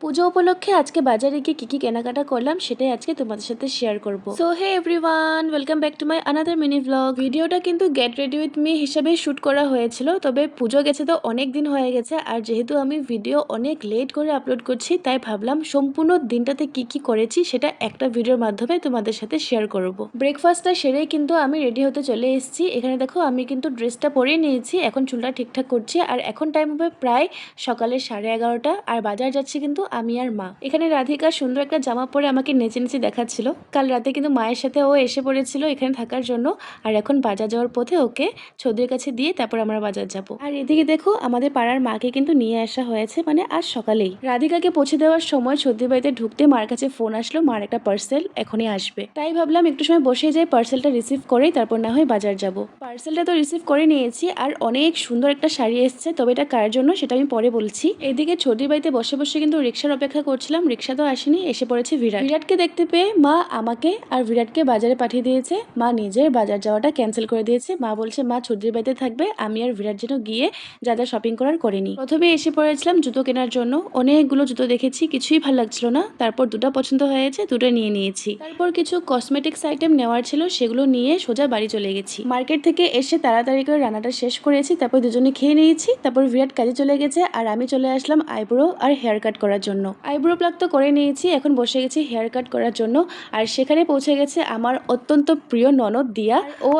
পুজো উপলক্ষে আজকে বাজারে গিয়ে কি কেনাকাটা করলাম সেটাই আজকে তোমাদের সাথে শেয়ার করব। So hey everyone, welcome back to my another mini vlog. ভিডিওটা কিন্তু গেট রেডি উইথ মি হিসেবে শুট করা হয়েছিল, তবে পুজো গেছে তো অনেক দিন হয়ে গেছে, আর যেহেতু আমি ভিডিও অনেক লেট করে আপলোড করছি তাই ভাবলাম সম্পূর্ণ দিনটাতে কি করেছি সেটা একটা ভিডিওর মাধ্যমে তোমাদের সাথে শেয়ার করব। ব্রেকফাস্টটা সেরেই কিন্তু আমি রেডি হতে চলে এসেছি। এখানে দেখো আমি কিন্তু ড্রেসটা পরে নিয়েছি, এখন চুলটা ঠিকঠাক করছি, আর এখন টাইম হবে প্রায় সকালে 11:30, আর বাজার যাচ্ছি কিন্তু আমি আর মা। এখানে রাধিকা সুন্দর একটা জামা পরে আমাকে নেচে নেচে দেখাচ্ছিল। কাল রাতে কিন্তু মায়ের সাথে ও এসে পড়েছিল এখানে থাকার জন্য, আর এখন বাজার যাওয়ার পথে ওকে ছদির কাছে দিয়ে তারপর আমরা বাজার যাব। আর এদিকে দেখো আমাদের পাড়ার মাকে কিন্তু নিয়ে আসা হয়েছে, মানে আজ সকালেই। রাধিকাকে পৌঁছে দেওয়ার সময় ছদির বাড়িতে ঢুকতে মার কাছে ফোন আসলো, মার একটা পার্সেল এখনই আসবে। তাই ভাবলাম একটু সময় বসে যাই, পার্সেলটা রিসিভ করেই তারপর না হয় বাজার যাব। পার্সেলটা তো রিসিভ করে নিয়েছি, আর অনেক সুন্দর একটা শাড়ি এসছে, তবে এটা কার জন্য সেটা আমি পরে বলছি। এদিকে ছোটির বাড়িতে বসে বসে কিন্তু রিক্সার অপেক্ষা করছিলাম, রিক্সা তো আসেনি, এসে পড়েছে বিরাট। বিরাটকে দেখতে পেয়ে মা আমাকে আর বিরাটকে বাজারে পাঠিয়ে দিয়েছে। মা নিজের বাজার যাওয়াটা ক্যান্সেল করে দিয়েছে। মা বলছে মা ছোটির বাড়িতে থাকবে, আমি আর বিরাট যেন গিয়ে যা যা শপিং করার করিনি। প্রথমে এসে পড়েছিলাম জুতো কেনার জন্য, অনেকগুলো জুতো দেখেছি, কিছুই ভালো লাগছিল না। তারপর দুটো পছন্দ হয়েছে, দুটো নিয়ে নিয়েছি। তারপর কিছু কসমেটিক্স আইটেম নেওয়ার ছিল, সেগুলো নিয়ে সোজা বাড়ি চলে গেছি। মার্কেট থেকে এসে তাড়াতাড়ি করে রান্নাটা শেষ করেছি, তারপর দুজনে খেয়ে নিয়েছি। তারপর বিরাট কাজে চলে গেছে, আর আমি চলে আসলাম আইব্রো আর হেয়ার কাট করার জন্য। আইব্রো প্লাগ তো করে নিয়েছি, এখন বসে গেছি হেয়ার কাট করার জন্য। আর সেখানে পৌঁছে গেছে আমার অত্যন্ত প্রিয় ননদ দিয়া। ও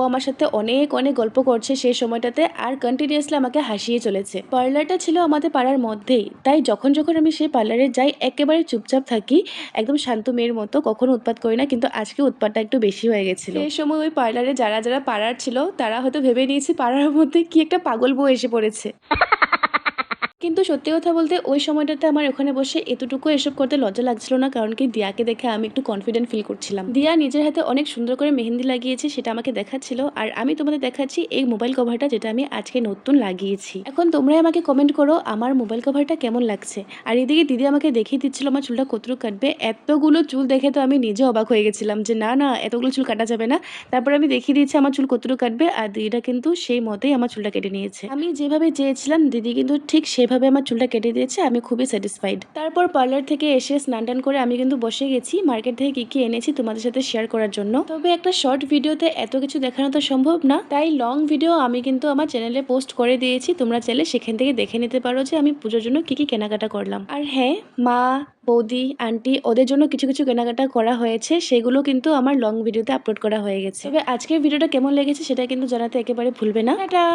আমার সাথে অনেক অনেক গল্প করছে সেই সময়টাতে, আর কন্টিনিউয়াসলি আমাকে হাসিয়ে চলেছে। পার্লারটা ছিল আমাদের পাড়ার মধ্যেই, তাই যখন আমি সেই পার্লারে যাই একেবারে চুপচাপ থাকি, একদম শান্ত মেয়ের মতো, কখনো উৎপাত করি না। কিন্তু আজকে উৎপাতটা একটু বেশি হয়ে গেছিল। সেই সময় ওই পার্লারে যারা যারা পাড়ার ছিল তারা হয়তো ভেবে নিয়েছে পাড়ার মধ্যে কি একটা পাগল বউ এসে পড়েছে। কিন্তু সত্যি কথা বলতে ওই সময়টাতে আমার ওখানে বসে এতটুকু এসব করতে লজ্জা লাগছিল না, কারণ কি দিয়াকে দেখে আমি একটু কনফিডেন্ট ফিল করছিলাম। দিয়া নিজের হাতে অনেক সুন্দর করে মেহেন্দি লাগিয়েছে, সেটা আমাকে দেখাচ্ছিল, আর আমি তোমাদের দেখাচ্ছি এই মোবাইল কভারটা যেটা আমি আজকে নতুন লাগিয়েছি। এখন তোমরাই আমাকে কমেন্ট করো আমার মোবাইল কভারটা কেমন লাগছে। আর এদিকে দিদি আমাকে দেখিয়ে দিচ্ছিল আমার চুলটা কতটুকু কাটবে। এতগুলো চুল দেখে তো আমি নিজে অবাক হয়ে গেছিলাম যে না না এতগুলো চুল কাটা যাবে না। তারপর আমি দেখিয়ে দিচ্ছি আমার চুল কতটুকু কাটবে, আর দিদিটা কিন্তু সেই মতেই আমার চুলটা কেটে নিয়েছে। আমি যেভাবে চেয়েছিলাম দিদি কিন্তু ঠিক সেভাবে আমার চুলটা কেটে দিয়েছে, আমি খুবই স্যাটিসফাইড। তারপর পার্লার থেকে এসে স্নান টান করে আমি কিন্তু বসে গেছি মার্কেট থেকে কি এনেছি তোমাদের সাথে শেয়ার করার জন্য। তবে একটা শর্ট ভিডিওতে এত কিছু দেখানো তো সম্ভব না, তাই লং ভিডিও আমি কিন্তু আমার চ্যানেলে পোস্ট করে দিয়েছি, তোমরা চাইলে সেখান থেকে দেখে নিতে পারো যে আমি পুজোর জন্য কি কেনাকাটা করলাম। আর হ্যাঁ, মা বৌদি আন্টি ওদের জন্য কিছু কিছু কেনাকাটা করা হয়েছে, সেগুলো কিন্তু আমার লং ভিডিওতে আপলোড করা হয়ে গেছে। তবে আজকের ভিডিওটা কেমন লেগেছে সেটা কিন্তু জানাতে একেবারে ভুলবে না। টাটা।